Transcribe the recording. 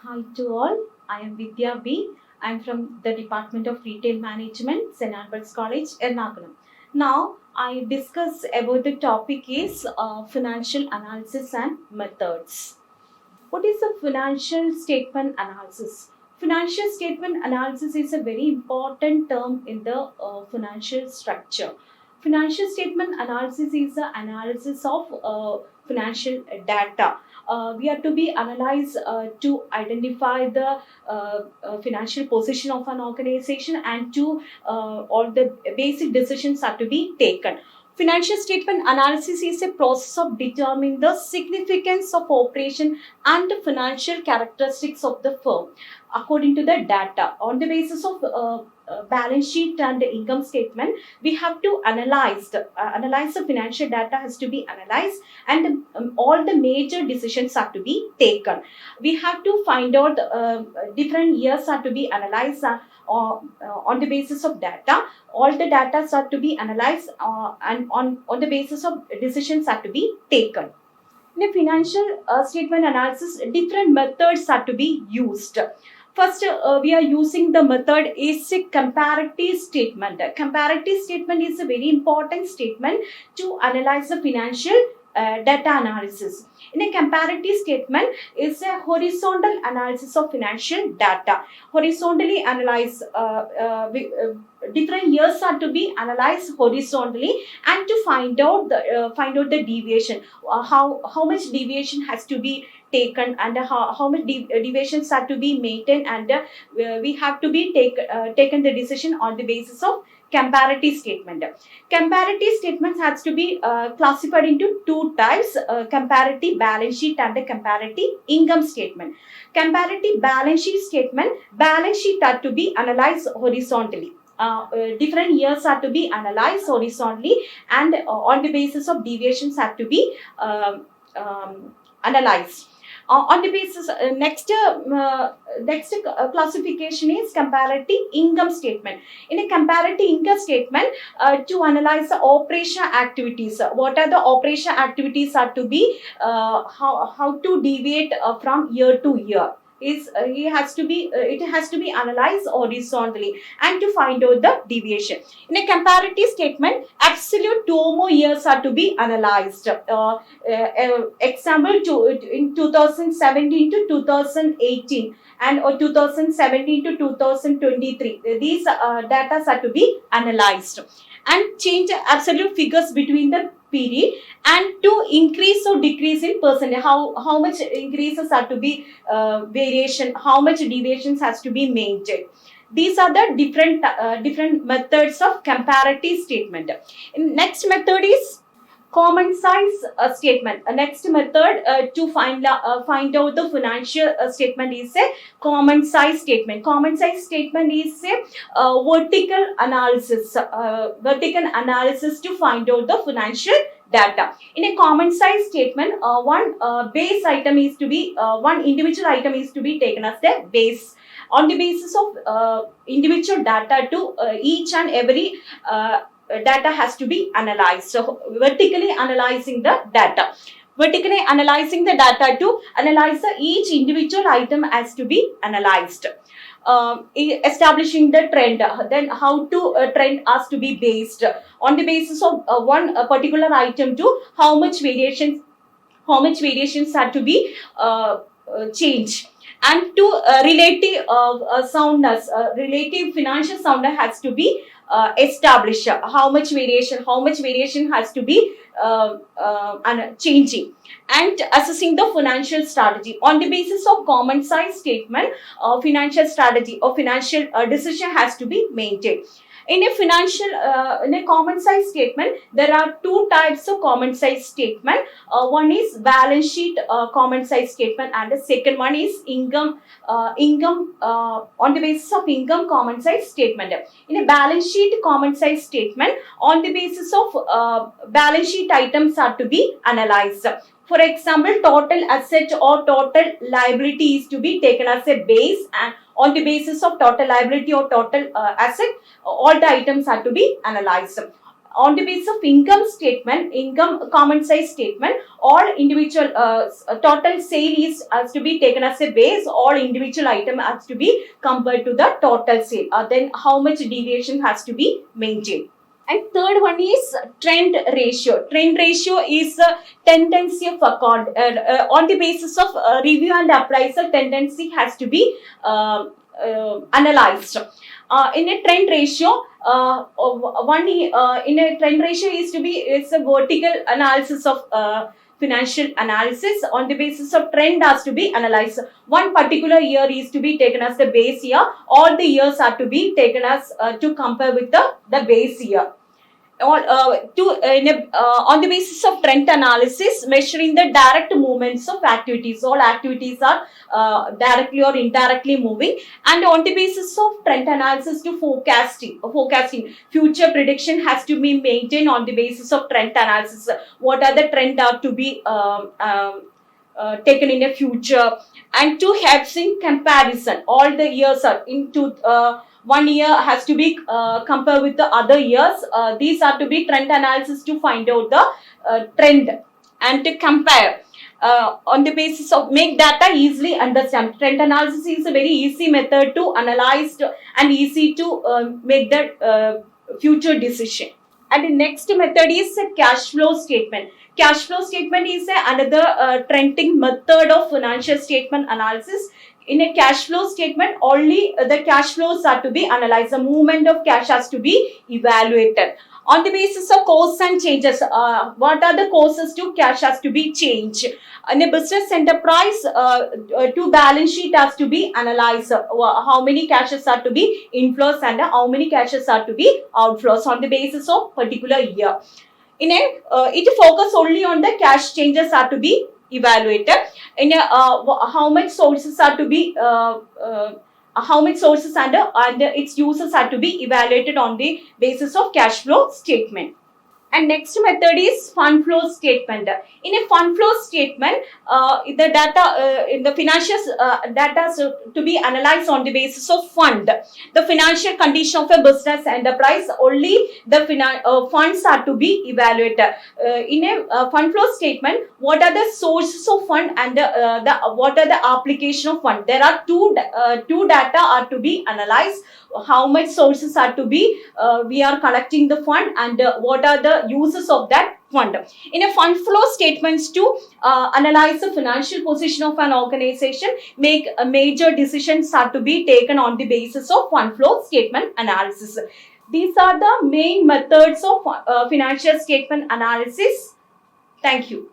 Hi to all. I am Vidya B. I am from the Department of Retail Management, St. Albert's College, Ernakulam. Now, I discuss about the topic is financial analysis and methods. What is a financial statement analysis? Financial statement analysis is a very important term in the financial structure. Financial statement analysis is the analysis of financial data. We are to be analyzed to identify the financial position of an organization and to all the basic decisions are to be taken. Financial statement analysis is a process of determining the significance of operation and the financial characteristics of the firm according to the data. On the basis of balance sheet and income statement, we have to analyze the financial data has to be analyzed, and all the major decisions are to be taken. We have to find out different years are to be analyzed. On the basis of data, all the data are to be analyzed, and on the basis of decisions are to be taken. In a financial statement analysis, different methods are to be used. First, we are using the method is a comparative statement. A comparative statement is a very important statement to analyze the financial data analysis. In a comparative statement, is a horizontal analysis of financial data. Horizontally analyze different years are to be analyzed horizontally, and to find out the deviation, how much deviation has to be taken, and how much deviations are to be maintained, and we have to be taken the decision on the basis of comparative statement. Comparative statements has to be classified into two types: comparative balance sheet and the comparative income statement. Comparative balance sheet are to be analyzed horizontally. Different years are to be analyzed horizontally, and on the basis of deviations have to be analyzed. On the basis next classification is comparative income statement. In a comparative income statement, to analyze the operation activities, what are the operation activities are to be how to deviate from year to year, is it has to be analyzed horizontally, and to find out the deviation. In a comparative statement, absolute two or more years are to be analyzed. Example, in 2017 to 2018, and or 2017 to 2023, these data are to be analyzed, and change absolute figures between the period, and to increase or decrease in percentage, how much increases are to be variation, how much deviations has to be maintained. These are the different methods of comparative statement. Next method is common size statement. Next method to find out the financial statement is a common size statement. Common size statement is a vertical analysis to find out the financial data. In a common size statement, one base item is to be one individual item is to be taken as the base. On the basis of individual data, to each and every data has to be analyzed. So vertically analyzing the data. Vertically analyzing the data, to analyze each individual item has to be analyzed. Establishing the trend, then how to trend has to be based on the basis of one particular item, to how much variations are to be changed, and to relative soundness, relative financial soundness has to be established. How much variation has to be changing, and assessing the financial strategy. On the basis of common size statement, financial strategy or financial decision has to be maintained. In a common size statement, there are two types of common size statement. One is balance sheet common size statement, and the second one is income on the basis of income common size statement. In a balance sheet common size statement, on the basis of balance sheet items are to be analyzed. For example, total asset or total liability is to be taken as a base, and on the basis of total liability or total asset, all the items are to be analyzed. on the basis of income statement, income common size statement, all individual total sale is has to be taken as a base. All individual item has to be compared to the total sale. Then how much deviation has to be maintained. And third one is trend ratio. Trend ratio is a tendency of accord on the basis of review and appraisal. Tendency has to be analyzed. In a trend ratio, in a trend ratio it's a vertical analysis of financial analysis. On the basis of trend has to be analyzed. One particular year is to be taken as the base year. All the years are to be taken as to compare with the base year. On the basis of trend analysis, measuring the direct movements of activities. All activities are directly or indirectly moving, and on the basis of trend analysis to forecasting future prediction has to be maintained on the basis of trend analysis. What are the trend are to be taken in the future, and to helps in comparison. All the years are into 1 year has to be compared with the other years. These are to be trend analysis to find out the trend and to compare on the basis of make data easily understand. Trend analysis is a very easy method to analyze and easy to make the future decision. And the next method is a cash flow statement. Cash flow statement is another trending method of financial statement analysis. In a cash flow statement, only the cash flows are to be analyzed. The movement of cash has to be evaluated. On the basis of costs and changes, what are the causes to cash has to be changed. In a business enterprise, to balance sheet has to be analyzed. How many cashes are to be inflows and how many cashes are to be outflows on the basis of particular year. It focus only on the cash changes are to be evaluated. How much sources are to be how much sources and its uses are to be evaluated on the basis of cash flow statement. And next method is fund flow statement. In a fund flow statement, the data in the financial data to be analyzed on the basis of fund. The financial condition of a business enterprise, only the funds are to be evaluated. In a fund flow statement, what are the sources of fund and what are the application of fund? There are two data are to be analyzed. How much sources are to be we are collecting the fund, and what are the uses of that fund. In a fund flow statements to analyze the financial position of an organization, make major decisions are to be taken on the basis of fund flow statement analysis. These are the main methods of financial statement analysis. Thank you.